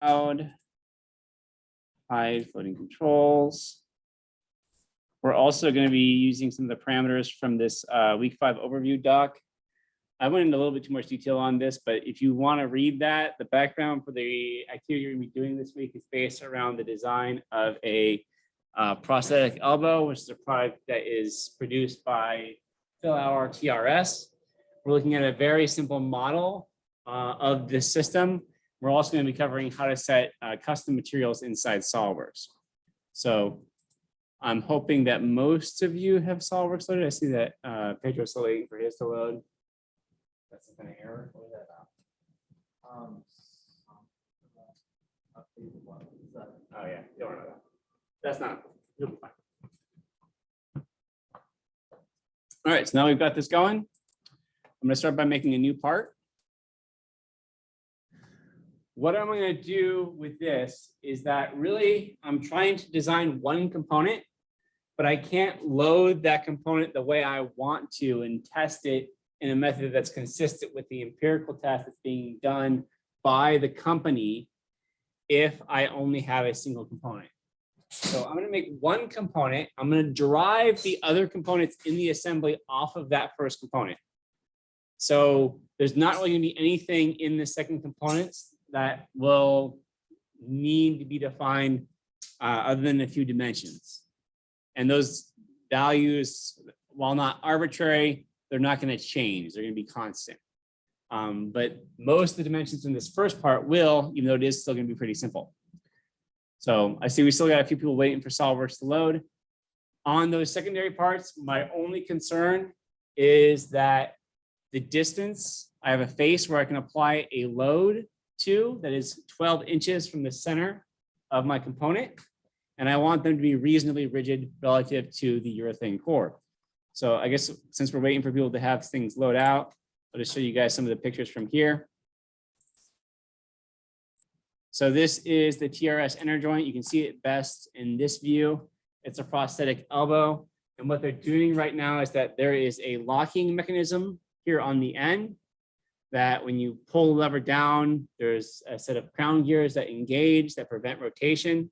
Cloud, hide floating controls. We're also going to be using some of the parameters from this week 5 overview doc. I went into a little bit too much detail on this, but if you want to read that, the background for the activity you're going to be doing this week is based around the design of a prosthetic elbow, which is a product that is produced by Phil Our TRS. We're looking at a very simple model of this system. We're also going to be covering how to set custom materials inside SOLIDWORKS. So I'm hoping that most of you have SOLIDWORKS loaded. I see that Pedro's still waiting for his to load. That's some kind of error. What is that about? Oh yeah, don't worry about that. That's not. You'll be fine. All right, so now we've got this going. I'm going to start by making a new part. What I'm going to do with this is that really I'm trying to design one component, but I can't load that component the way I want to and test it in a method that's consistent with the empirical test that's being done by the company if I only have a single component. So I'm going to make one component. I'm going to derive the other components in the assembly off of that first component. So there's not really going to be anything in the second components that will need to be defined other than a few dimensions. And those values, while not arbitrary, they're not going to change. They're going to be constant. But most of the dimensions in this first part will, even though it is still going to be pretty simple. So I see we still got a few people waiting for SOLIDWORKS to load. On those secondary parts, my only concern is that the distance, I have a face where I can apply a load to that is 12 inches from the center of my component. And I want them to be reasonably rigid relative to the urethane core. So I guess since we're waiting for people to have things load out, I'll just show you guys some of the pictures from here. So this is the TRS inner joint. You can see it best in this view. It's a prosthetic elbow. And what they're doing right now is that there is a locking mechanism here on the end that when you pull the lever down, there's a set of crown gears that engage that prevent rotation.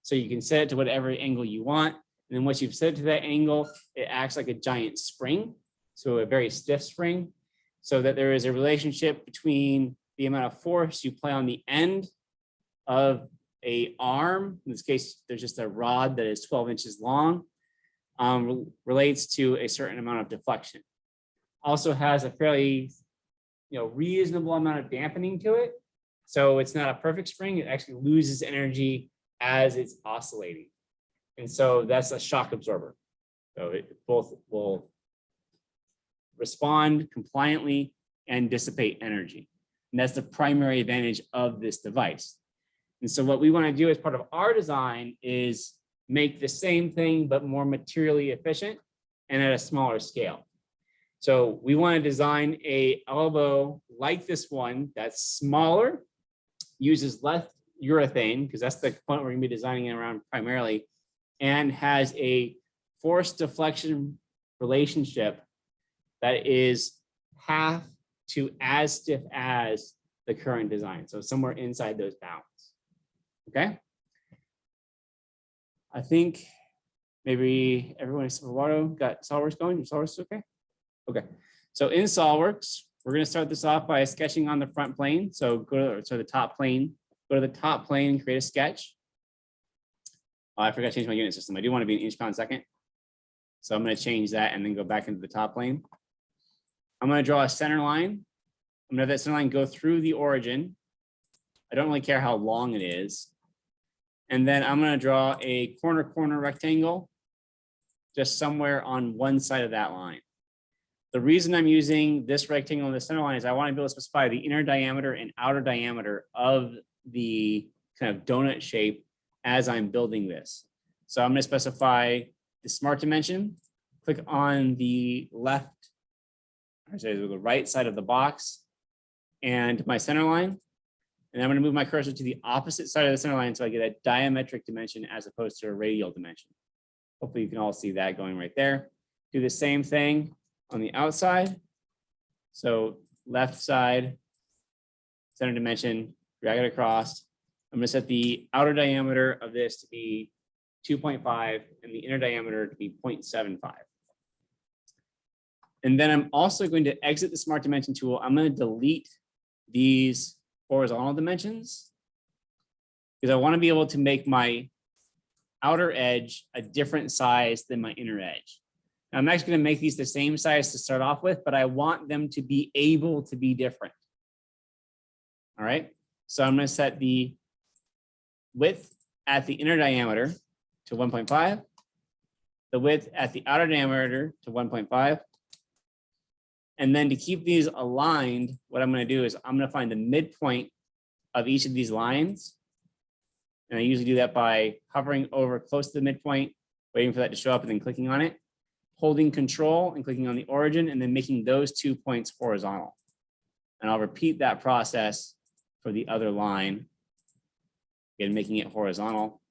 So you can set it to whatever angle you want. And then once you've set it to that angle, it acts like a giant spring. So a very stiff spring, so that there is a relationship between the amount of force you play on the end of a arm. In this case, there's just a rod that is 12 inches long, relates to a certain amount of deflection. Also has a fairly reasonable amount of dampening to it. So it's not a perfect spring. It actually loses energy as it's oscillating. And so that's a shock absorber. So it both will respond compliantly and dissipate energy. And that's the primary advantage of this device. And so what we want to do as part of our design is make the same thing, but more materially efficient and at a smaller scale. So we want to design an elbow like this one that's smaller, uses less urethane, because that's the component we're going to be designing around primarily, and has a force deflection relationship that is half to as stiff as the current design. So somewhere inside those bounds. Okay. I think maybe everyone except for Eduardo got SOLIDWORKS going. Your SOLIDWORKS okay? Okay. So in SOLIDWORKS, we're going to start this off by sketching on the front plane. So go to the top plane. Go to the top plane and create a sketch. Oh, I forgot to change my unit system. I do want to be in inch pound second. So I'm going to change that and then go back into the top plane. I'm going to draw a center line. I'm going to have that center line go through the origin. I don't really care how long it is. And then I'm going to draw a corner rectangle just somewhere on one side of that line. The reason I'm using this rectangle in the center line is I want to be able to specify the inner diameter and outer diameter of the kind of donut shape as I'm building this. So I'm going to specify the smart dimension, click on the left, or say the right side of the box and my center line. And I'm going to move my cursor to the opposite side of the center line so I get a diametric dimension as opposed to a radial dimension. Hopefully you can all see that going right there. Do the same thing on the outside. So left side, center dimension, drag it across. I'm going to set the outer diameter of this to be 2.5 and the inner diameter to be 0.75. And then I'm also going to exit the Smart Dimension tool. I'm going to delete these horizontal dimensions because I want to be able to make my outer edge a different size than my inner edge. Now, I'm actually going to make these the same size to start off with, but I want them to be able to be different. All right, so I'm going to set the width at the inner diameter to 1.5, the width at the outer diameter to 1.5. And then to keep these aligned, what I'm going to do is I'm going to find the midpoint of each of these lines. And I usually do that by hovering over close to the midpoint, waiting for that to show up and then clicking on it, holding control and clicking on the origin, and then making those 2 points horizontal. And I'll repeat that process for the other line, again, making it horizontal.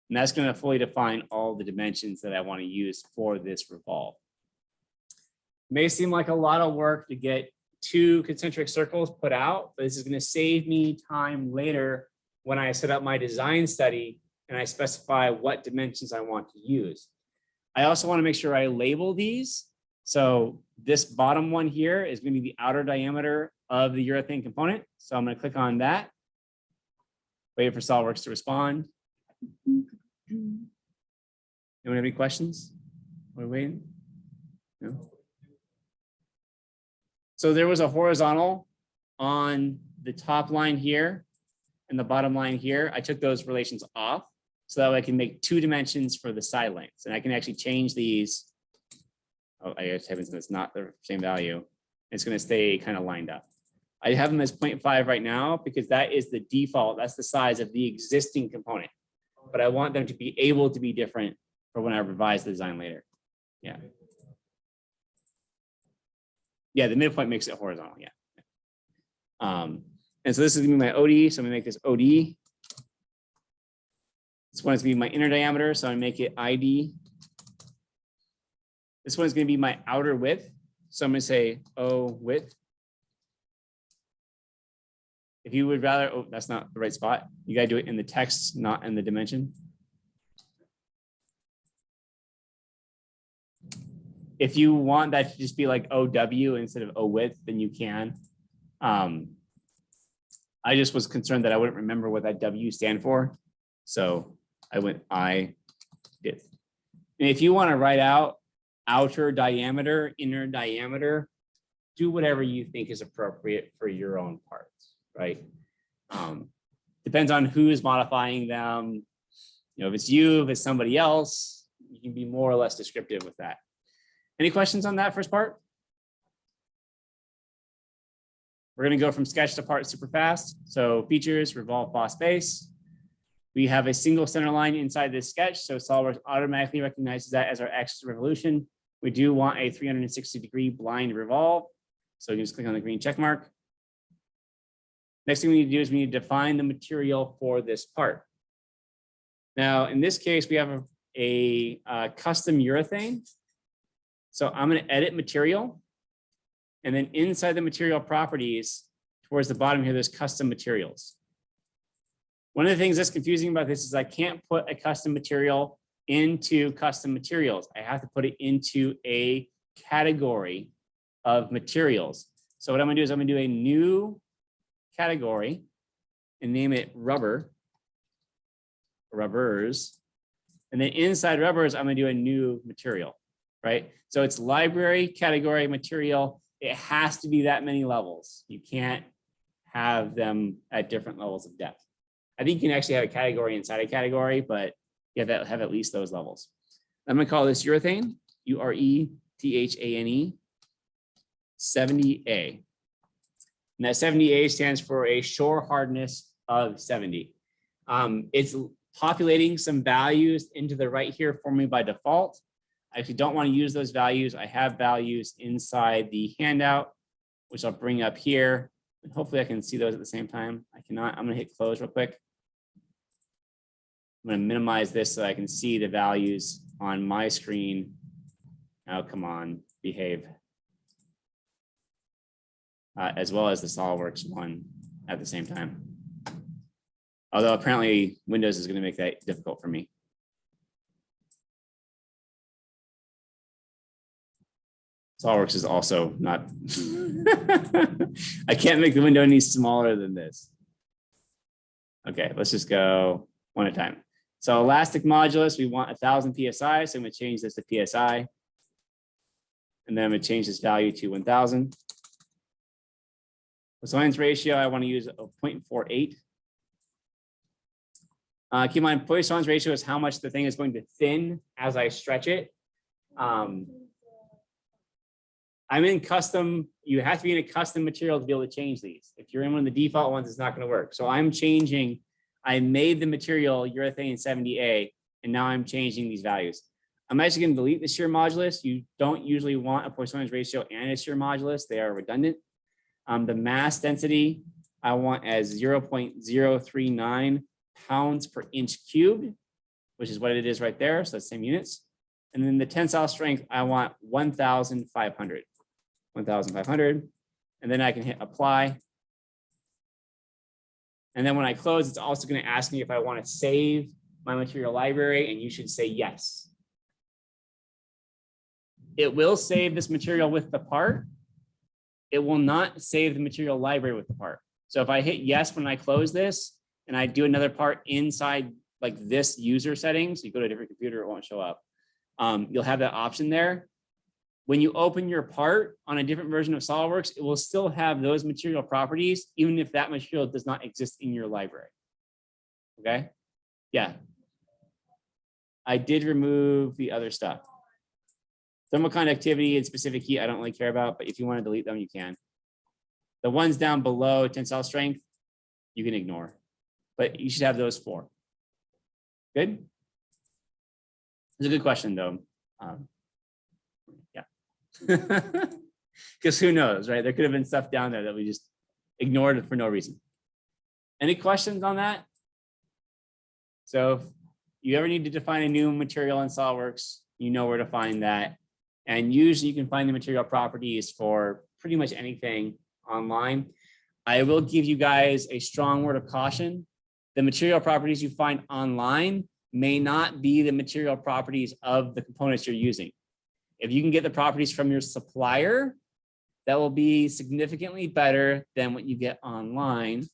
And that's going to fully define all the dimensions that I want to use for this revolve. May seem like a lot of work to get 2 concentric circles put out, but this is going to save me time later when I set up my design study and I specify what dimensions I want to use. I also want to make sure I label these. So this bottom one here is going to be the outer diameter of the urethane component. So I'm going to click on that. Wait for SolidWorks to respond. Anyone have any questions? We're waiting. No? So there was a horizontal on the top line here and the bottom line here. I took those relations off so that I can make 2 dimensions for the side lengths. And I can actually change these. Oh, I guess it's not the same value. It's going to stay kind of lined up. I have them as 0.5 right now because that is the default. That's the size of the existing component. But I want them to be able to be different for when I revise the design later. Yeah. Yeah, the midpoint makes it horizontal, yeah. And so this is gonna be my OD, so I'm gonna make this OD. This one is gonna be my inner diameter, so I'm gonna make it ID. This one is gonna be my outer width, so I'm gonna say O width. If you would rather, oh, that's not the right spot. You gotta do it in the text, not in the dimension. If you want that to just be like OW instead of O width, then you can. I just was concerned that I wouldn't remember what that W stand for. So I went I width. And if you want to write out outer diameter, inner diameter, do whatever you think is appropriate for your own parts, right? Depends on who is modifying them. You know, if it's you, if it's somebody else, you can be more or less descriptive with that. Any questions on that first part? We're going to go from sketch to part super fast. So features, revolve boss base. We have a single center line inside this sketch. So SolidWorks automatically recognizes that as our axis of revolution. We do want a 360-degree blind revolve. So you just click on the green check mark. Next thing we need to do is we need to define the material for this part. Now, in this case, we have a custom urethane. So I'm going to edit material. And then inside the material properties, towards the bottom here, there's custom materials. One of the things that's confusing about this is I can't put a custom material into custom materials. I have to put it into a category of materials. So what I'm going to do is I'm going to do a new category and name it rubber, rubbers. And then inside rubbers, I'm going to do a new material, right? So it's library, category, material. It has to be that many levels. You can't have them at different levels of depth. I think you can actually have a category inside a category, but you have to have at least those levels. I'm going to call this urethane, URETHANE, 70A. And that 70A stands for a shore hardness of 70. It's populating some values into the right here for me by default. I actually don't want to use those values. I have values inside the handout, which I'll bring up here. And hopefully I can see those at the same time. I cannot. I'm going to hit close real quick. I'm going to minimize this so I can see the values on my screen. Oh, come on, behave. As well as the SolidWorks one at the same time. Although apparently Windows is going to make that difficult for me. SolidWorks is also not, I can't make the window any smaller than this. Okay, let's just go one at a time. So elastic modulus, we want 1,000 PSI. So I'm going to change this to PSI. And then I'm going to change this value to 1,000. Poisson's ratio, I want to use a 0.48. Keep in mind, Poisson's ratio is how much the thing is going to thin as I stretch it. I'm in custom, you have to be in a custom material to be able to change these. If you're in one of the default ones, it's not going to work. So I'm changing, I made the material urethane 70A, and now I'm changing these values. I'm actually going to delete the shear modulus. You don't usually want a Poisson's ratio and a shear modulus. They are redundant. The mass density, I want as 0.039 pounds per inch cubed, which is what it is right there. So that's same units. And then the tensile strength, I want 1,500. 1,500. And then I can hit apply. And then when I close, it's also going to ask me if I want to save my material library, and you should say yes. It will save this material with the part. It will not save the material library with the part. So if I hit yes when I close this and I do another part inside like this user settings, you go to a different computer, it won't show up. You'll have that option there. When you open your part on a different version of SolidWorks, it will still have those material properties, even if that material does not exist in your library. Okay? Yeah. I did remove the other stuff. Thermal conductivity and specific heat, I don't really care about, but if you want to delete them, you can. The ones down below tensile strength, you can ignore, but you should have those 4. Good? It's a good question though. Yeah. Because who knows, right? There could have been stuff down there that we just ignored for no reason. Any questions on that? So if you ever need to define a new material in SolidWorks, you know where to find that. And usually you can find the material properties for pretty much anything online. I will give you guys a strong word of caution. The material properties you find online may not be the material properties of the components you're using. If you can get the properties from your supplier, that will be significantly better than what you get online.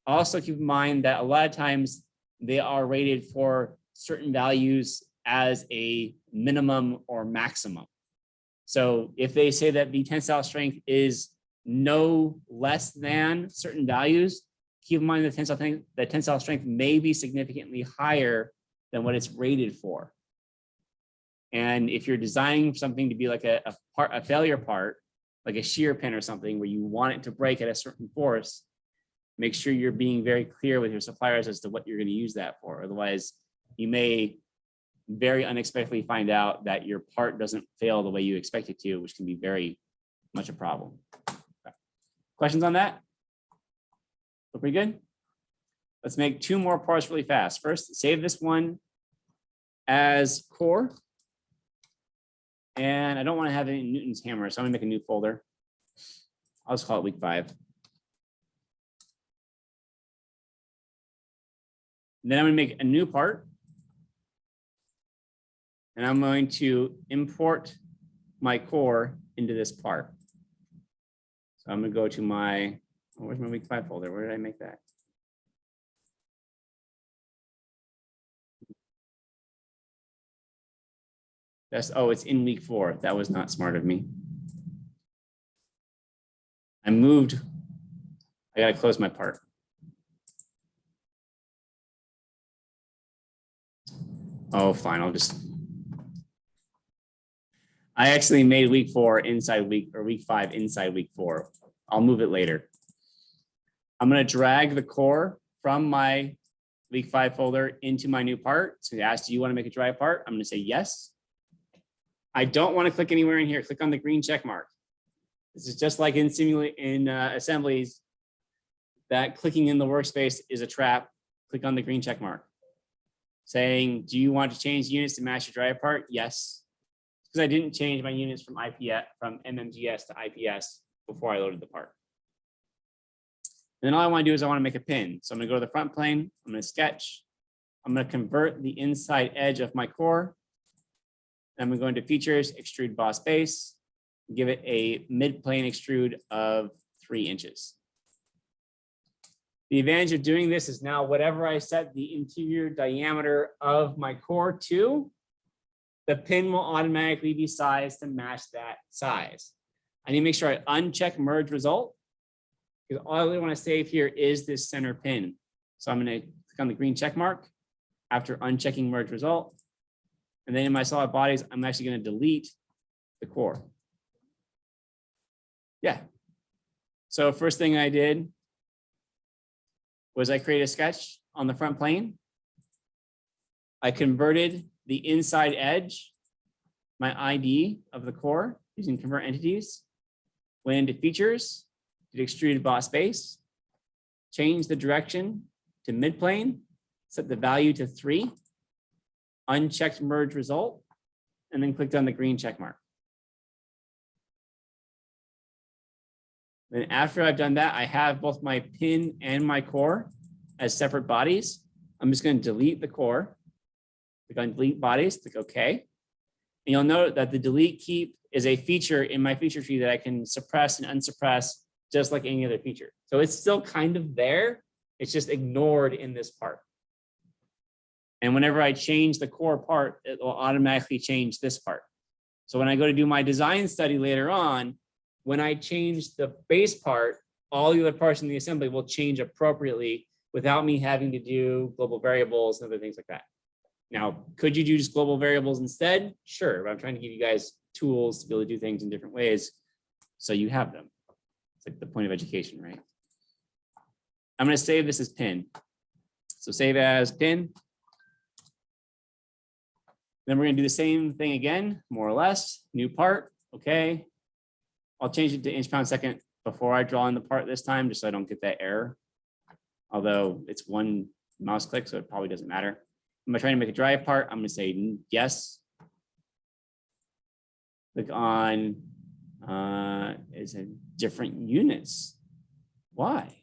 Also keep in mind that a lot of times they are rated for certain values as a minimum or maximum. So if they say that the tensile strength is no less than certain values, keep in mind the tensile strength may be significantly higher than what it's rated for. And if you're designing something to be like a failure part, like a shear pin or something where you want it to break at a certain force, make sure you're being very clear with your suppliers as to what you're going to use that for. Otherwise, you may very unexpectedly find out that your part doesn't fail the way you expect it to, which can be very much a problem. Okay. Questions on that? Look pretty good? Let's make 2 more parts really fast. First, save this one as core. And I don't want to have any Newton's hammer, so I'm going to make a new folder. I'll just call it week 5. And then I'm going to make a new part. And I'm going to import my core into this part. So I'm going to go to my, oh, where's my week 5 folder? Where did I make that? That's, oh, it's in week 4. That was not smart of me. I moved. I got to close my part. Oh, fine. I'll just. I actually made week 4 inside week, or week 5 inside week 4. I'll move it later. I'm going to drag the core from my week 5 folder into my new part. So it asks, do you want to make a dry part? I'm going to say yes. I don't want to click anywhere in here. Click on the green check mark. This is just like in assemblies, that clicking in the workspace is a trap. Click on the green check mark. Saying, do you want to change units to match your dry part? Yes. Because I didn't change my units from IPS, from MMGS to IPS before I loaded the part. then all I want to do is I want to make a pin. So I'm going to go to the front plane. I'm going to sketch. I'm going to convert the inside edge of my core. I'm going to go into features, extrude boss base, give it a mid-plane extrude of 3 inches. The advantage of doing this is now whatever I set the interior diameter of my core to, the pin will automatically be sized to match that size. I need to make sure I uncheck merge result, because all I really want to save here is this center pin. So I'm going to click on the green check mark after unchecking merge result. And then in my solid bodies, I'm actually going to delete the core. Yeah. So first thing I did was I created a sketch on the front plane. I converted the inside edge, my ID of the core using convert entities, went into features, did extruded boss base, changed the direction to midplane, set the value to 3, unchecked merge result, and then clicked on the green check mark. Then after I've done that, I have both my pin and my core as separate bodies. I'm just going to delete the core, click on delete bodies, click OK. And you'll note that the delete keep is a feature in my feature tree that I can suppress and unsuppress just like any other feature. So it's still kind of there. It's just ignored in this part. And whenever I change the core part, it will automatically change this part. So when I go to do my design study later on, when I change the base part, all the other parts in the assembly will change appropriately without me having to do global variables and other things like that. Now, could you do just global variables instead? Sure, but I'm trying to give you guys tools to be able to do things in different ways so you have them. It's like the point of education, right? I'm going to save this as pin. So save as pin. Then we're going to do the same thing again, more or less. New part. Okay. I'll change it to inch pound second before I draw in the part this time, just so I don't get that error. Although it's one mouse click, so it probably doesn't matter. Am I trying to make a drive part? I'm going to say yes. Click on is it different units? Why?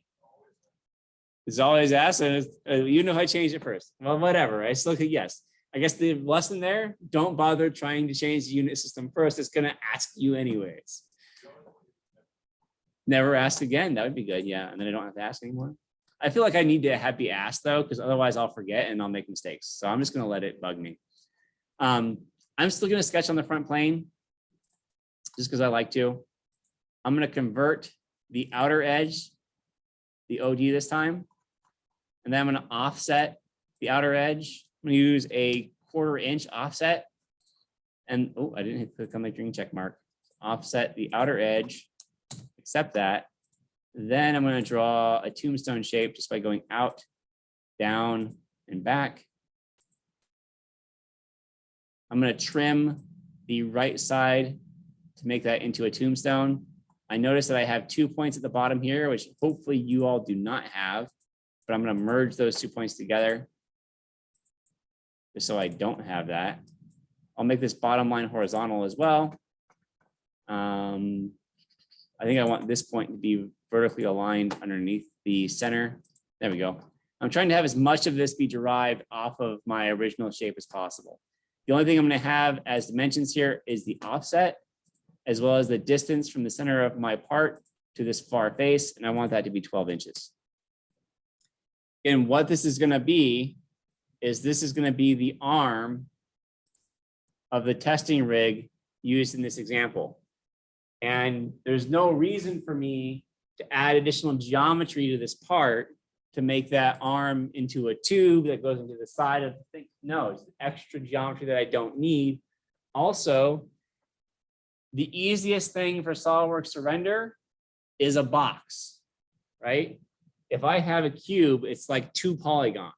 It's always asked, you know if I changed it first. Well, whatever. I still click yes. I guess the lesson there, don't bother trying to change the unit system first. It's going to ask you anyways. Never ask again. That would be good. Yeah. And then I don't have to ask anymore. I feel like I need to be asked though, because otherwise I'll forget and I'll make mistakes. So I'm just going to let it bug me. I'm still going to sketch on the front plane just because I like to. I'm going to convert the outer edge, the OD this time. And then I'm going to offset the outer edge. I'm going to use a 1/4 inch offset. And oh, I didn't click on the green check mark. Offset the outer edge, accept that. Then I'm going to draw a tombstone shape just by going out, down, and back. I'm going to trim the right side to make that into a tombstone. I notice that I have 2 points at the bottom here, which hopefully you all do not have, but I'm going to merge those 2 points together just so I don't have that. I'll make this bottom line horizontal as well. I think I want this point to be vertically aligned underneath the center. There we go. I'm trying to have as much of this be derived off of my original shape as possible. The only thing I'm going to have as dimensions here is the offset, as well as the distance from the center of my part to this far face, and I want that to be 12 inches. And what this is going to be is this is going to be the arm of the testing rig used in this example. And there's no reason for me to add additional geometry to this part to make that arm into a tube that goes into the side of the thing. No, it's extra geometry that I don't need. Also, the easiest thing for SOLIDWORKS to render is a box, right? If I have a cube, it's like 2 polygons.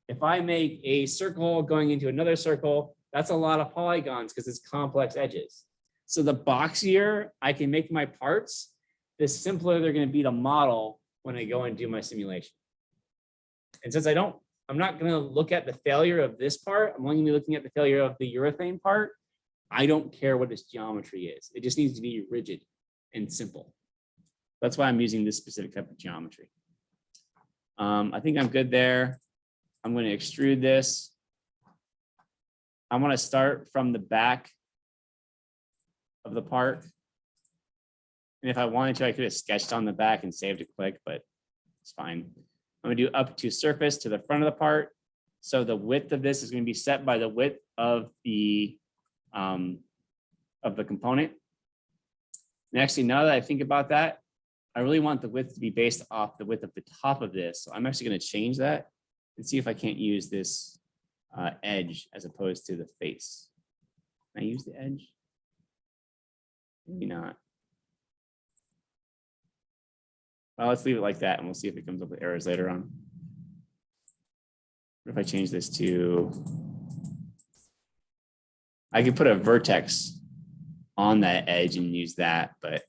If I make a circle going into another circle, that's a lot of polygons because it's complex edges. So the boxier I can make my parts, the simpler they're going to be to model when I go and do my simulation. And since I'm not going to look at the failure of this part, I'm only going to be looking at the failure of the urethane part. I don't care what its geometry is. It just needs to be rigid and simple. That's why I'm using this specific type of geometry. I think I'm good there. I'm going to extrude this. I want to start from the back of the part. And if I wanted to, I could have sketched on the back and saved a click, but it's fine. I'm going to do up to surface to the front of the part. So the width of this is going to be set by the width of the component. And actually, now that I think about that, I really want the width to be based off the width of the top of this. So I'm actually going to change that and see if I can't use this edge as opposed to the face. Can I use the edge? Maybe not. Well, let's leave it like that and we'll see if it comes up with errors later on. What if I change this to, I could put a vertex on that edge and use that, but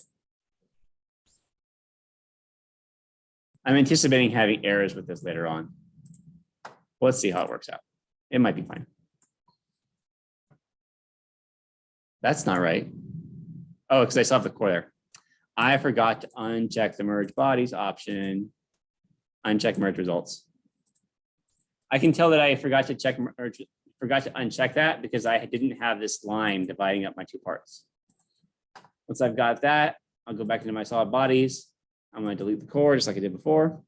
I'm anticipating having errors with this later on. Let's see how it works out. It might be fine. That's not right. Oh, because I still have the core there. I forgot to uncheck the merge bodies option, uncheck merge results. I can tell that I forgot to uncheck that because I didn't have this line dividing up my two parts. Once I've got that, I'll go back into my solid bodies. I'm going to delete the core just like I did before.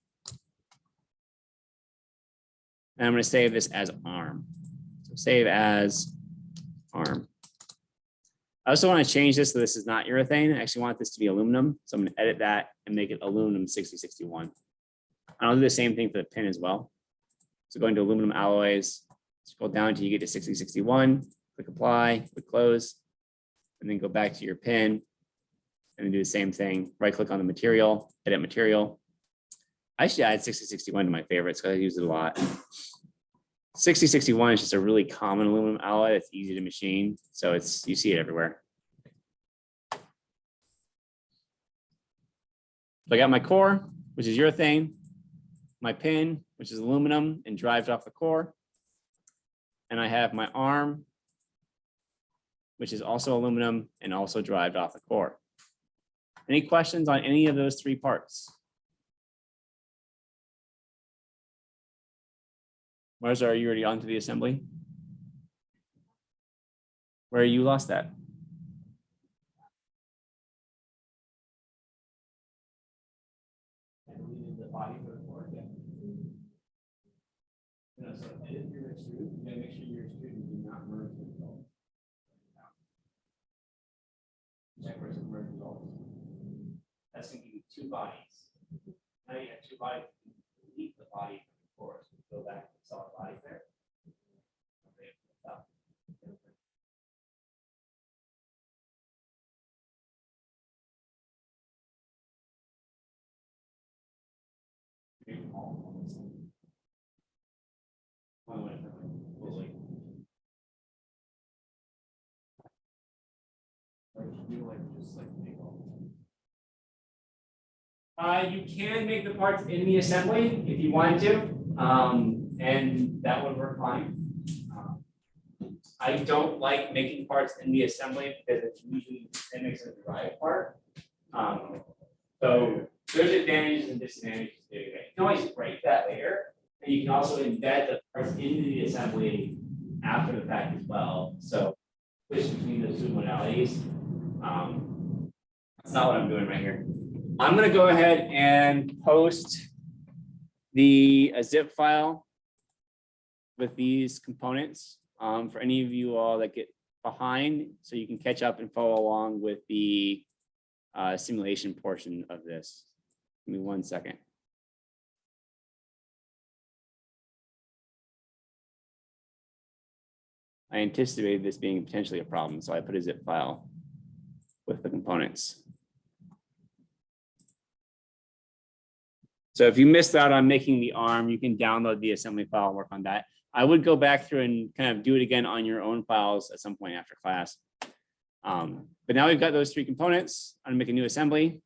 And I'm going to save this as arm. So save as arm. I also want to change this so this is not urethane. I actually want this to be aluminum. So I'm going to edit that and make it aluminum 6061. And I'll do the same thing for the pin as well. So going to aluminum alloys, scroll down until you get to 6061, click apply, click close, and then go back to your pin and then do the same thing. Right click on the material, edit material. I should add 6061 to my favorites because I use it a lot. 6061 is just a really common aluminum alloy. It's easy to machine. So you see it everywhere. So I got my core, which is urethane, my pin, which is aluminum and drives off the core. And I have my arm, which is also aluminum and also drives off the core. Any questions on any of those three parts? Marza, are you already onto the assembly? Where you lost that? The body for the core, yeah. So edit your extrude. You gotta make sure your extrude do not merge the results. Check where's the merge results. That's going to give you two bodies. Now you have two bodies. Delete the body from the core. So go back to the solid body there. You can make the parts in the assembly if you wanted to, and that would work fine. I don't like making parts in the assembly because it's usually mimics a derived part. So there's advantages and disadvantages to doing that. You can always break that later, and you can also embed the parts into the assembly after the fact as well. So switch between those two modalities. That's not what I'm doing right here. I'm going to go ahead and post a zip file with these components for any of you all that get behind, so you can catch up and follow along with the simulation portion of this. Give me 1 second. I anticipated this being potentially a problem, so I put a zip file with the components. So if you missed out on making the arm, you can download the assembly file and work on that. I would go back through and kind of do it again on your own files at some point after class. But now we've got those three components. I'm gonna make a new assembly.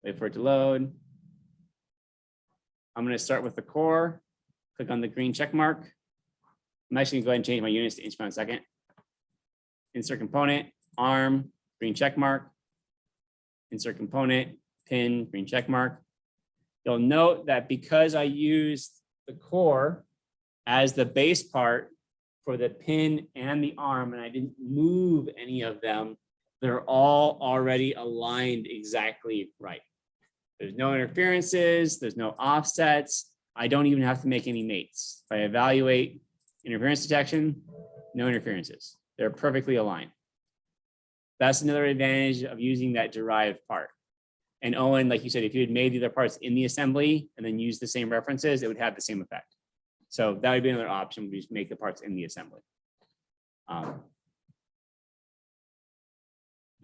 Wait for it to load. I'm gonna start with the core. Click on the green check mark. I'm actually gonna go ahead and change my units to inch per second. Insert component. arm, green check mark, insert component, pin, green check mark. You'll note that because I used the core as the base part for the pin and the arm, and I didn't move any of them, they're all already aligned exactly right. There's no interferences, there's no offsets. I don't even have to make any mates. If I evaluate interference detection, no interferences. They're perfectly aligned. That's another advantage of using that derived part. And Owen, like you said, if you had made the other parts in the assembly and then used the same references, it would have the same effect. So that would be another option. We just make the parts in the assembly. I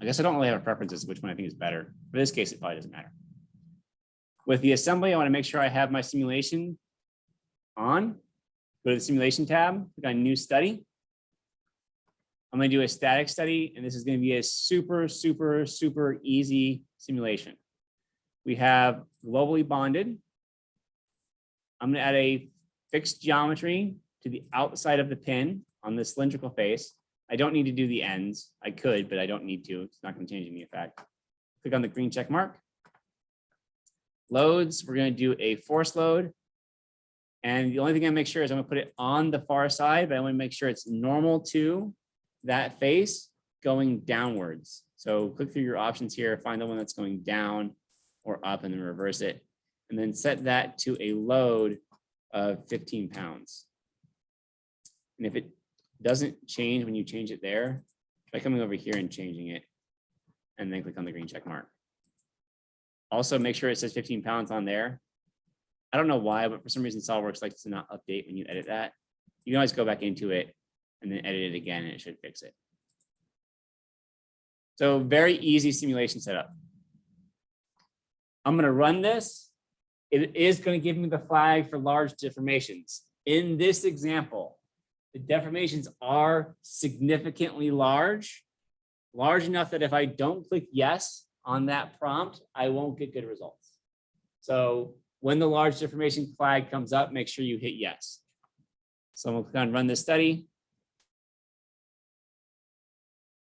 guess I don't really have a preference as to which one I think is better. For this case, it probably doesn't matter. With the assembly, I want to make sure I have my simulation on. Go to the simulation tab, click on new study. I'm going to do a static study, and this is going to be a super, super, super easy simulation. We have globally bonded. I'm going to add a fixed geometry to the outside of the pin on the cylindrical face. I don't need to do the ends. I could, but I don't need to. It's not going to change any effect. Click on the green check mark. Loads, we're going to do a force load. And the only thing I make sure is I'm going to put it on the far side, but I want to make sure it's normal to that face going downwards. So click through your options here, find the one that's going down or up, and then reverse it. And then set that to a load of 15 pounds. And if it doesn't change when you change it there, try coming over here and changing it, and then click on the green check mark. Also, make sure it says 15 pounds on there. I don't know why, but for some reason, SolidWorks likes to not update when you edit that. You can always go back into it and then edit it again, and it should fix it. So very easy simulation setup. I'm going to run this. It is going to give me the flag for large deformations. In this example, the deformations are significantly large enough that if I don't click yes on that prompt, I won't get good results. So when the large deformation flag comes up, make sure you hit yes. So I'm going to click on run this study.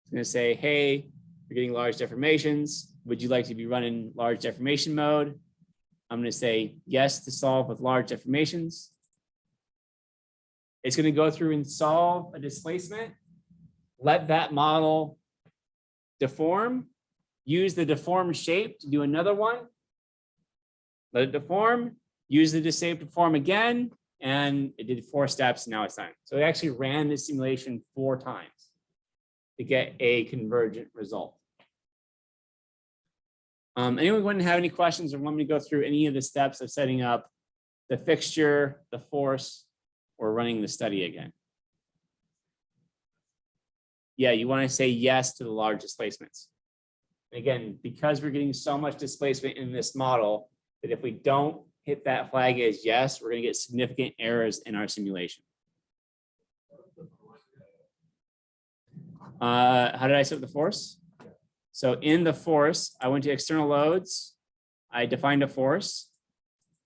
It's going to say, hey, you're getting large deformations. Would you like to be running large deformation mode? I'm going to say yes to solve with large deformations. It's going to go through and solve a displacement. Let that model deform. Use the deformed shape to do another one. Let it deform. Use the shape to deform again. And it did 4 steps. And now it's done. So it actually ran this simulation 4 times to get a convergent result. Anyone going to have any questions or want me to go through any of the steps of setting up the fixture, the force, or running the study again? Yeah, you want to say yes to the large displacements. And again, because we're getting so much displacement in this model, that if we don't hit that flag as yes, we're going to get significant errors in our simulation. How did I set up the force? So in the force, I went to external loads. I defined a force.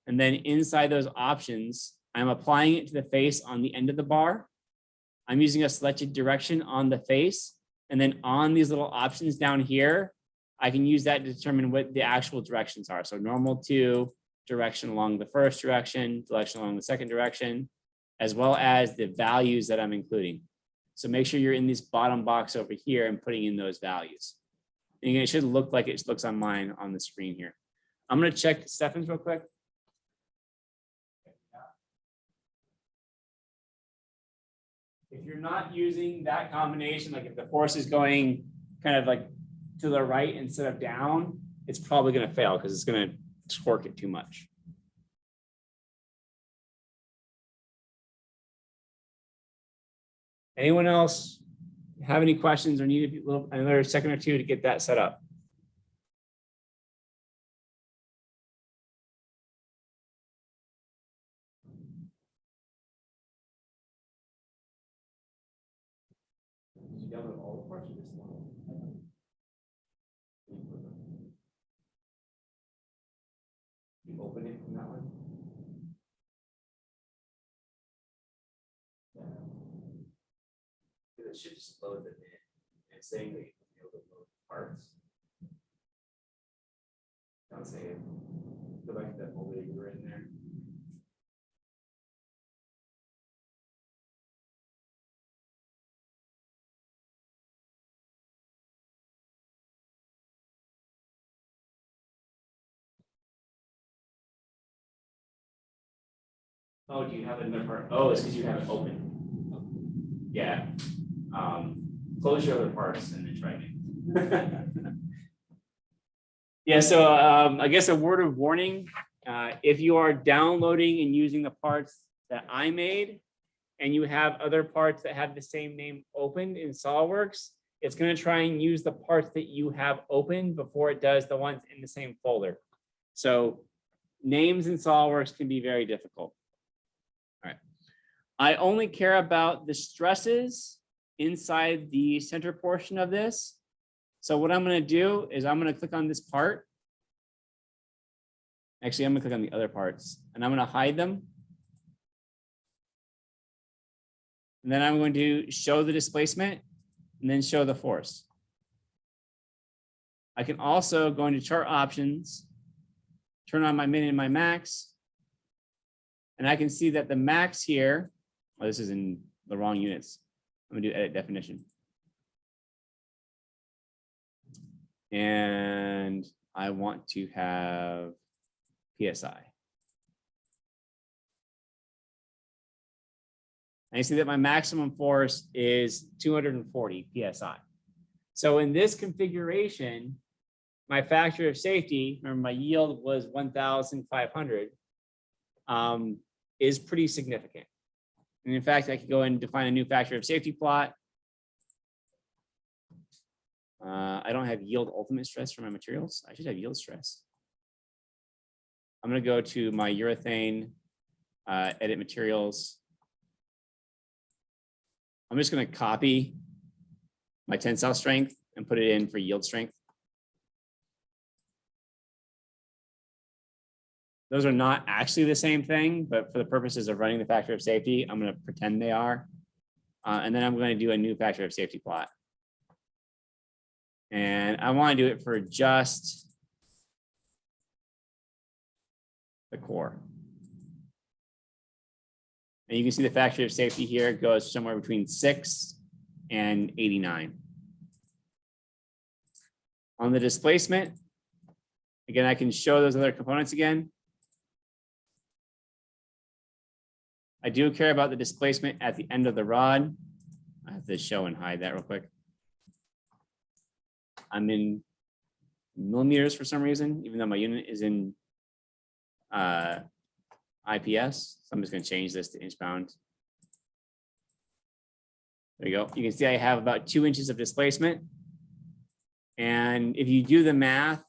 And then inside those options, I'm applying it to the face on the end of the bar. I'm using a selected direction on the face. And then on these little options down here, I can use that to determine what the actual directions are. So normal to, direction along the first direction, direction along the second direction, as well as the values that I'm including. So make sure you're in this bottom box over here and putting in those values. And again, it should look like it looks on mine on the screen here. I'm going to check Stefan's real quick. If you're not using that combination, like if the force is going kind of like to the right instead of down, it's probably going to fail because it's going to torque it too much. Anyone else have any questions or need another second or two to get that set up? Did you download all the parts or just one? You open it from that one? Yeah. It should just load them in and saying that able to load parts. I'll say it. Go back to that folder you were in there. Oh, do you have another part? Oh, it's because you have it open. Yeah. Close your other parts and then try again. Yeah, so I guess a word of warning, if you are downloading and using the parts that I made and you have other parts that have the same name opened in SOLIDWORKS, it's going to try and use the parts that you have opened before it does the ones in the same folder. So names in SOLIDWORKS can be very difficult. All right. I only care about the stresses inside the center portion of this. So what I'm going to do is I'm going to click on this part. Actually, I'm going to click on the other parts and I'm going to hide them. And then I'm going to show the displacement and then show the force. I can also go into chart options, turn on my min and my max. And I can see that the max here, oh, this is in the wrong units. I'm going to do edit definition. And I want to have PSI. And you see that my maximum force is 240 PSI. So in this configuration, my factor of safety, remember my yield was 1,500, is pretty significant. And in fact, I could go and define a new factor of safety plot. I don't have yield ultimate stress for my materials. I should have yield stress. I'm going to go to my urethane, edit materials. I'm just going to copy my tensile strength and put it in for yield strength. Those are not actually the same thing, but for the purposes of running the factor of safety, I'm going to pretend they are. And then I'm going to do a new factor of safety plot. And I want to do it for just the core. And you can see the factor of safety here goes somewhere between 6 and 89. On the displacement, again, I can show those other components again. I do care about the displacement at the end of the rod. I have to show and hide that real quick. I'm in millimeters for some reason, even though my unit is in IPS. So I'm just going to change this to inch pound. There you go. You can see I have about 2 inches of displacement. And if you do the math,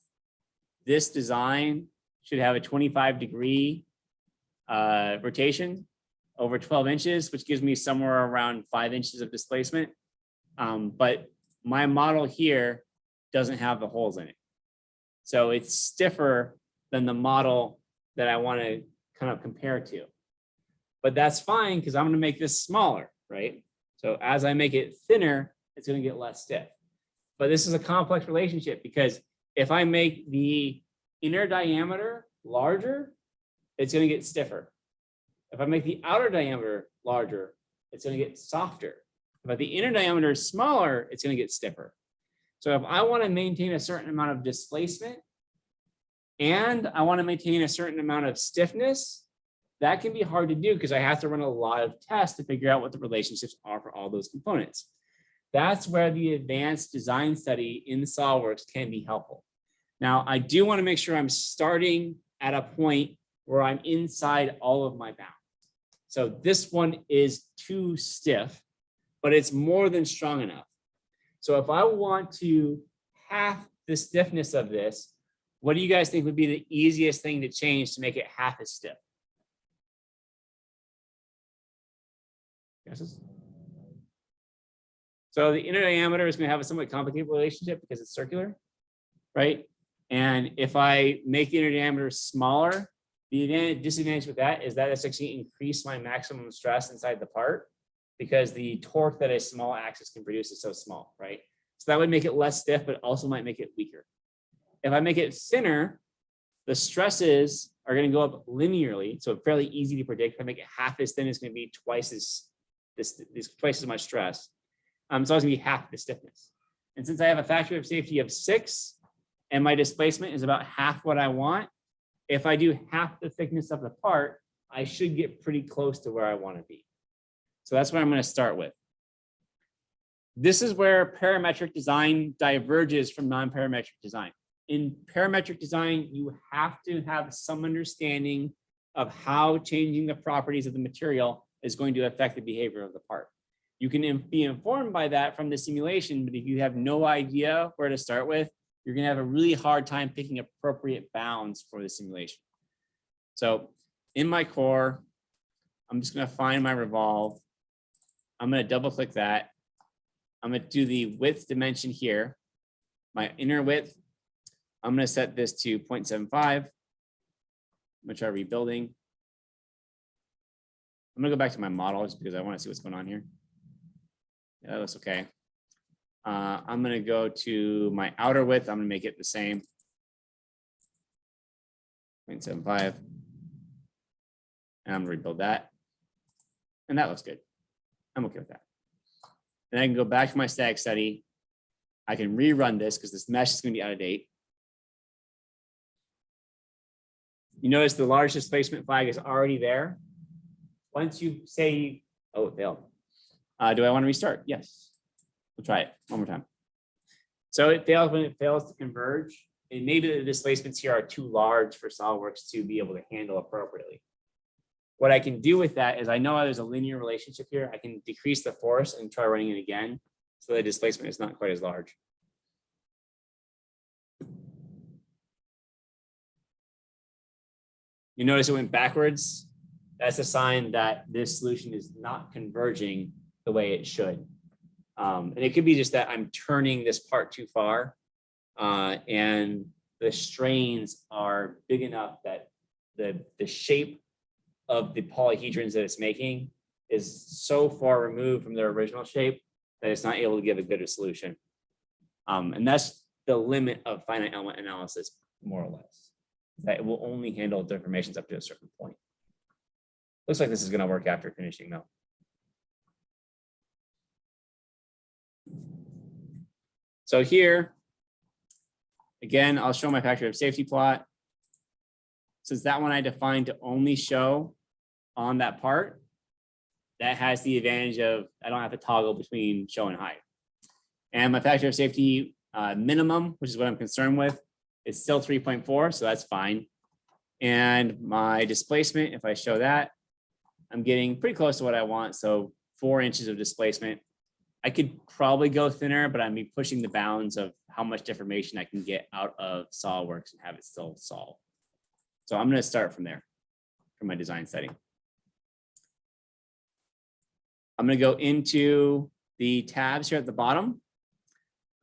this design should have a 25-degree rotation over 12 inches, which gives me somewhere around 5 inches of displacement. But my model here doesn't have the holes in it. So it's stiffer than the model that I want to kind of compare to. But that's fine because I'm going to make this smaller, right? So as I make it thinner, it's going to get less stiff. But this is a complex relationship because if I make the inner diameter larger, it's going to get stiffer. If I make the outer diameter larger, it's going to get softer. If the inner diameter is smaller, it's going to get stiffer. So if I want to maintain a certain amount of displacement and I want to maintain a certain amount of stiffness, that can be hard to do because I have to run a lot of tests to figure out what the relationships are for all those components. That's where the advanced design study in SOLIDWORKS can be helpful. Now, I do want to make sure I'm starting at a point where I'm inside all of my bounds. So this one is too stiff, but it's more than strong enough. So if I want to half the stiffness of this, what do you guys think would be the easiest thing to change to make it half as stiff? Guesses? So the inner diameter is going to have a somewhat complicated relationship because it's circular, right? And if I make the inner diameter smaller, the disadvantage with that is that it's actually increased my maximum stress inside the part because the torque that a small axis can produce is so small, right? So that would make it less stiff, but also might make it weaker. If I make it thinner, the stresses are going to go up linearly. So fairly easy to predict. If I make it half as thin, it's going to be twice as much stress. So it's going to be half the stiffness. And since I have a factor of safety of 6 and my displacement is about half what I want, if I do half the thickness of the part, I should get pretty close to where I want to be. So that's what I'm going to start with. This is where parametric design diverges from non-parametric design. In parametric design, you have to have some understanding of how changing the properties of the material is going to affect the behavior of the part. You can be informed by that from the simulation, but if you have no idea where to start with, you're going to have a really hard time picking appropriate bounds for the simulation. So in my core, I'm just going to find my revolve. I'm going to double click that. I'm going to do the width dimension here. My inner width, I'm going to set this to 0.75. I'm going to try rebuilding. I'm going to go back to my model just because I want to see what's going on here. Yeah, that looks okay. I'm going to go to my outer width. I'm going to make it the same. 0.75. And I'm going to rebuild that. And that looks good. I'm okay with that. Then I can go back to my static study. I can rerun this because this mesh is going to be out of date. You notice the large displacement flag is already there. Once you say, oh, it failed. Do I want to restart? Yes. We'll try it one more time. So it fails when it fails to converge. And maybe the displacements here are too large for SolidWorks to be able to handle appropriately. What I can do with that is I know there's a linear relationship here. I can decrease the force and try running it again. So the displacement is not quite as large. You notice it went backwards. That's a sign that this solution is not converging the way it should. And it could be just that I'm turning this part too far and the strains are big enough that the shape of the polyhedrons that it's making is so far removed from their original shape that it's not able to give a good solution. And that's the limit of finite element analysis, more or less, that it will only handle deformations up to a certain point. Looks like this is going to work after finishing though. So here, again, I'll show my factor of safety plot. Since that one I defined to only show on that part, that has the advantage of I don't have to toggle between show and hide. And my factor of safety minimum, which is what I'm concerned with, is still 3.4, so that's fine. And my displacement, if I show that, I'm getting pretty close to what I want, so 4 inches of displacement. I could probably go thinner, but I'm pushing the bounds of how much deformation I can get out of SolidWorks and have it still solve. So I'm going to start from there for my design setting. I'm going to go into the tabs here at the bottom.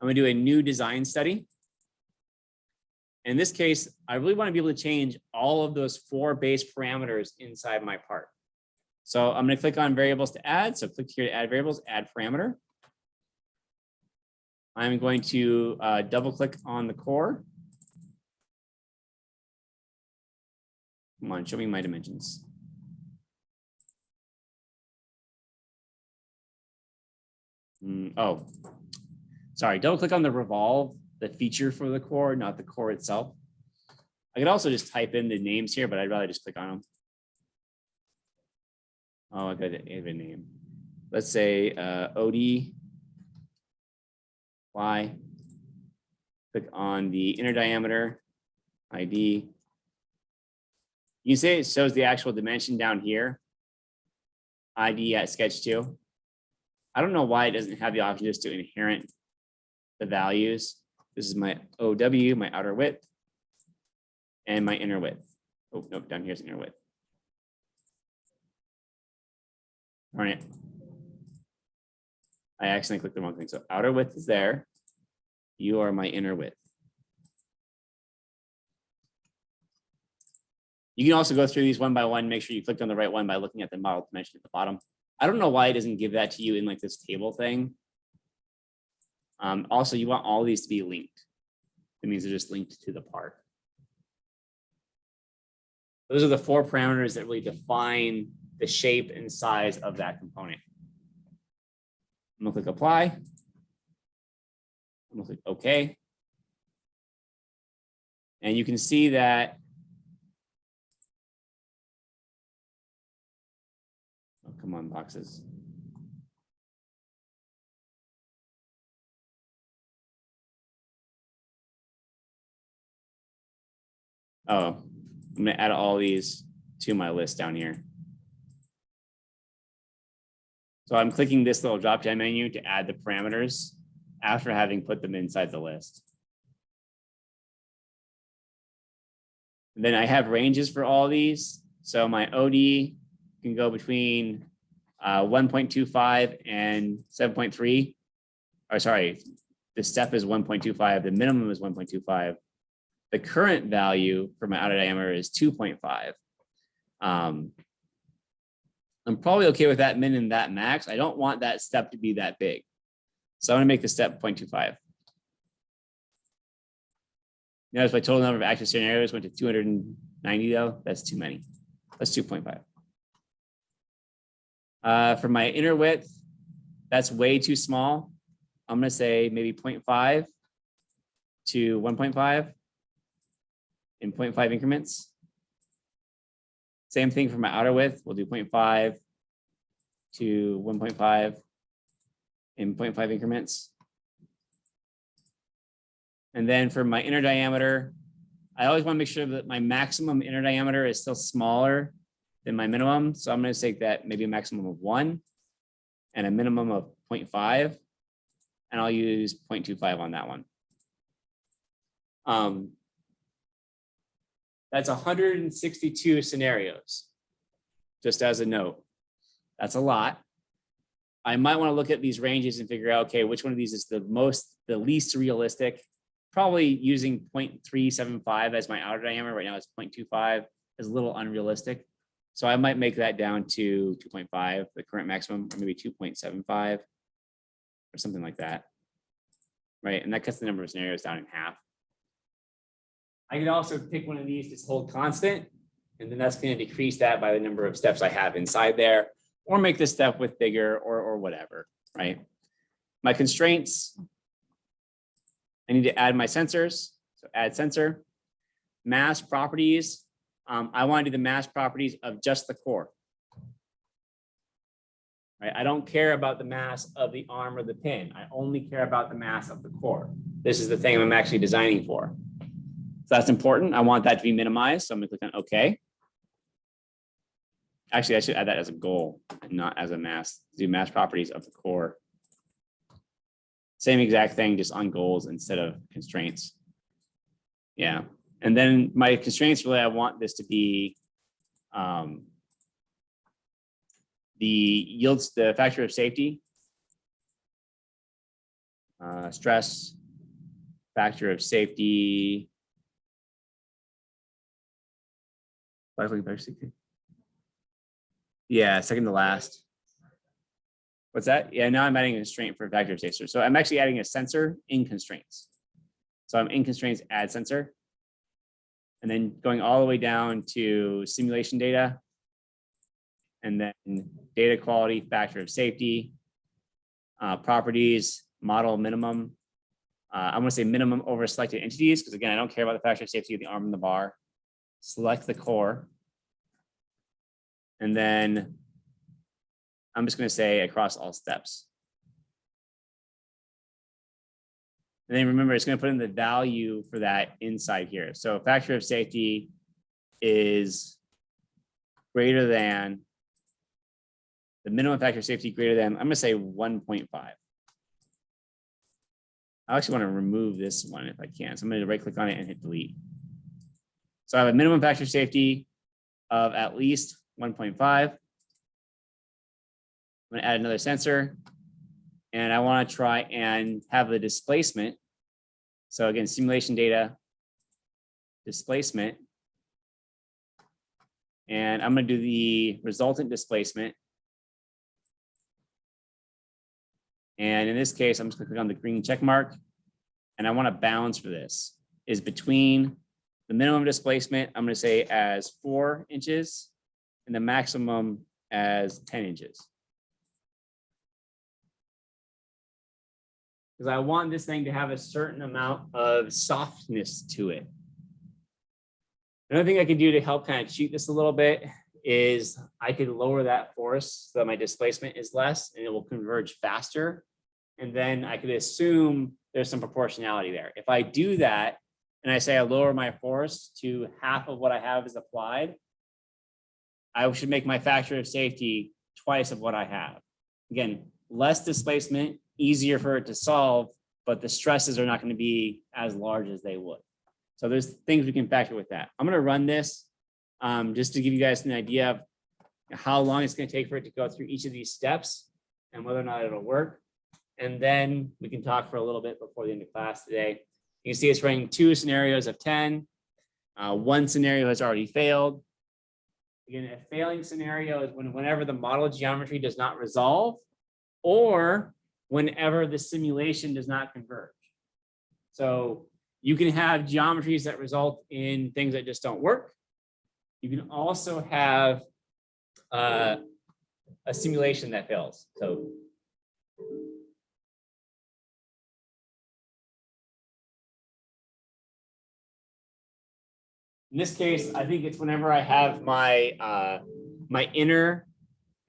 I'm going to do a new design study. In this case, I really want to be able to change all of those 4 base parameters inside my part. So I'm going to click on variables to add. So click here to add variables, add parameter. I'm going to double click on the core. Come on, show me my dimensions. Oh, sorry, double click on the revolve, the feature for the core, not the core itself. I could also just type in the names here, but I'd rather just click on them. Oh, I got to add a name. Let's say OD. Y. Click on the inner diameter, ID. You can say it shows the actual dimension down here, ID at sketch 2. I don't know why it doesn't have the option just to inherent the values. This is my OW, my outer width, and my inner width. Oh, no, down here's inner width. All right. I accidentally clicked the wrong thing. So outer width is there. You are my inner width. You can also go through these one by one, make sure you clicked on the right one by looking at the model dimension at the bottom. I don't know why it doesn't give that to you in like this table thing. Also, you want all these to be linked. That means they're just linked to the part. Those are the 4 parameters that really define the shape and size of that component. I'm gonna click apply. I'm gonna click OK. And you can see that, oh, come on, boxes. Oh, I'm gonna add all these to my list down here. So I'm clicking this little drop-down menu to add the parameters after having put them inside the list. And then I have ranges for all these. So my OD can go between 1.25 and 7.3. Or sorry, the step is 1.25. The minimum is 1.25. The current value for my outer diameter is 2.5. I'm probably okay with that min and that max. I don't want that step to be that big. So I'm gonna make the step 0.25. Notice my total number of active scenarios went to 290 though. That's too many. That's 2.5. For my inner width, that's way too small. I'm gonna say maybe 0.5 to 1.5 in 0.5 increments. Same thing for my outer width. We'll do 0.5 to 1.5 in 0.5 increments. And then for my inner diameter, I always want to make sure that my maximum inner diameter is still smaller than my minimum. So I'm going to say that maybe a maximum of 1 and a minimum of 0.5. And I'll use 0.25 on that one. That's 162 scenarios, just as a note. That's a lot. I might want to look at these ranges and figure out, okay, which one of these is the least realistic. Probably using 0.375 as my outer diameter. Right now it's 0.25, is a little unrealistic. So I might make that down to 2.5, the current maximum, or maybe 2.75 or something like that. Right, and that cuts the number of scenarios down in half. I could also pick one of these to hold constant, and then that's going to decrease that by the number of steps I have inside there, or make the step width bigger or whatever, right? My constraints, I need to add my sensors. So add sensor, mass properties. I want to do the mass properties of just the core. Right? I don't care about the mass of the arm or the pin. I only care about the mass of the core. This is the thing I'm actually designing for. So that's important. I want that to be minimized. So I'm going to click on OK. Actually, I should add that as a goal and not as a mass. Do mass properties of the core. Same exact thing, just on goals instead of constraints. Yeah. And then my constraints, really, I want this to be the factor of safety, stress, factor of safety. Yeah, second to last. What's that? Yeah, now I'm adding a constraint for factor of safety. So I'm actually adding a sensor in constraints. So I'm in constraints, add sensor. And then going all the way down to simulation data. And then data quality, factor of safety, properties, model minimum. I'm going to say minimum over selected entities, because again, I don't care about the factor of safety of the arm and the bar. Select the core. And then I'm just going to say across all steps. And then remember, it's going to put in the value for that inside here. So factor of safety is greater than the minimum factor of safety greater than, I'm going to say 1.5. I actually want to remove this one if I can. So I'm going to right click on it and hit delete. So I have a minimum factor of safety of at least 1.5. I'm going to add another sensor, and I want to try and have the displacement. So again, simulation data, displacement, and I'm going to do the resultant displacement. And in this case, I'm just gonna click on the green check mark. And I want a bounds for this is between the minimum displacement, I'm gonna say as 4 inches and the maximum as 10 inches. Because I want this thing to have a certain amount of softness to it. Another thing I can do to help kind of cheat this a little bit is I could lower that force so that my displacement is less and it will converge faster. And then I could assume there's some proportionality there. If I do that and I say I lower my force to half of what I have is applied, I should make my factor of safety twice of what I have. Again, less displacement, easier for it to solve, but the stresses are not going to be as large as they would. So there's things we can factor with that. I'm going to run this just to give you guys an idea of how long it's going to take for it to go through each of these steps and whether or not it'll work. And then we can talk for a little bit before the end of class today. You can see it's running 2 scenarios of 10. One scenario has already failed. Again, a failing scenario is whenever the model geometry does not resolve or whenever the simulation does not converge. So you can have geometries that result in things that just don't work. You can also have a simulation that fails. So in this case, I think it's whenever I have my my inner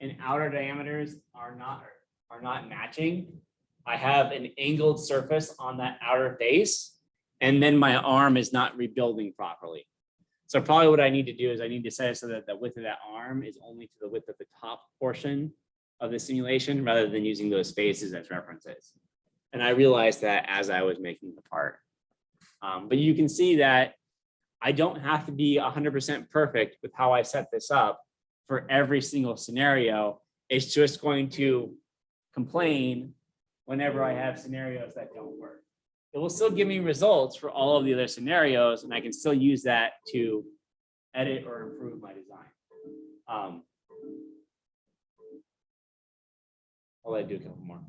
and outer diameters are not matching. I have an angled surface on that outer face, and then my arm is not rebuilding properly. So probably what I need to do is I need to set it so that the width of that arm is only to the width of the top portion of the simulation rather than using those spaces as references. And I realized that as I was making the part. But you can see that I don't have to be 100% perfect with how I set this up for every single scenario. It's just going to complain whenever I have scenarios that don't work. It will still give me results for all of the other scenarios, and I can still use that to edit or improve my design. I'll let do a couple more.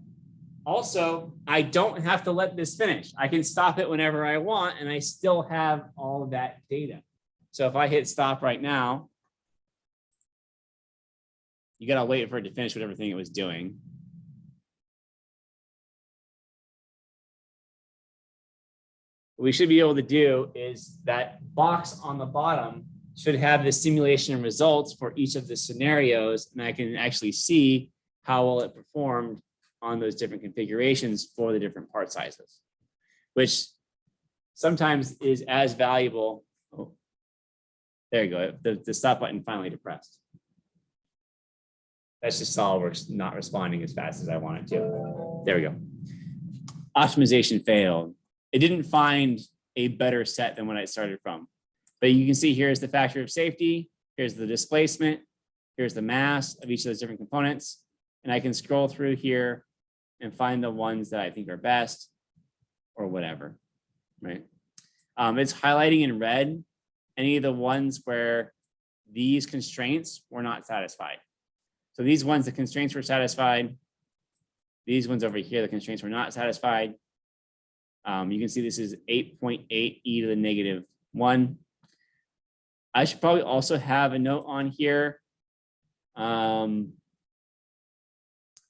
Also, I don't have to let this finish. I can stop it whenever I want, and I still have all of that data. So if I hit stop right now, you got to wait for it to finish with everything it was doing. What we should be able to do is that box on the bottom should have the simulation results for each of the scenarios, and I can actually see how well it performed on those different configurations for the different part sizes, which sometimes is as valuable. Oh, there you go. The stop button finally depressed. That's just SolidWorks not responding as fast as I want it to. There we go. Optimization failed. It didn't find a better set than when I started from. But you can see here's the factor of safety. Here's the displacement. Here's the mass of each of those different components. And I can scroll through here and find the ones that I think are best or whatever, right? It's highlighting in red any of the ones where these constraints were not satisfied. So these ones, the constraints were satisfied. These ones over here, the constraints were not satisfied. You can see this is 8.8 e to the negative 1. I should probably also have a note on here for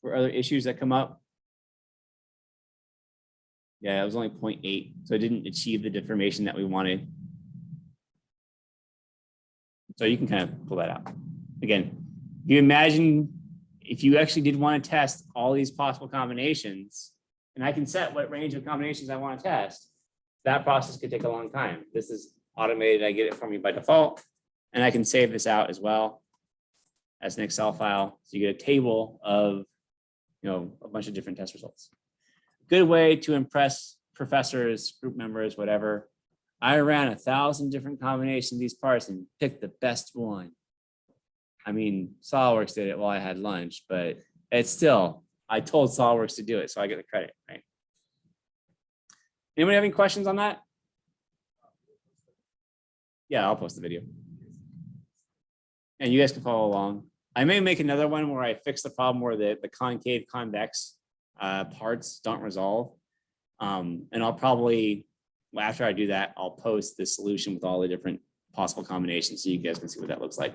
other issues that come up. Yeah, it was only 0.8, so it didn't achieve the deformation that we wanted. So you can kind of pull that out. Again, you imagine if you actually did want to test all these possible combinations, and I can set what range of combinations I want to test, that process could take a long time. This is automated. I get it for me by default, and I can save this out as well as an Excel file. So you get a table of, a bunch of different test results. Good way to impress professors, group members, whatever. I ran 1,000 different combinations of these parts and picked the best one. I mean, SolidWorks did it while I had lunch, but it's still, I told SolidWorks to do it, so I get the credit, right? Anybody have any questions on that? Yeah, I'll post the video. And you guys can follow along. I may make another one where I fix the problem where the concave convex parts don't resolve. And I'll probably, after I do that, I'll post the solution with all the different possible combinations so you guys can see what that looks like.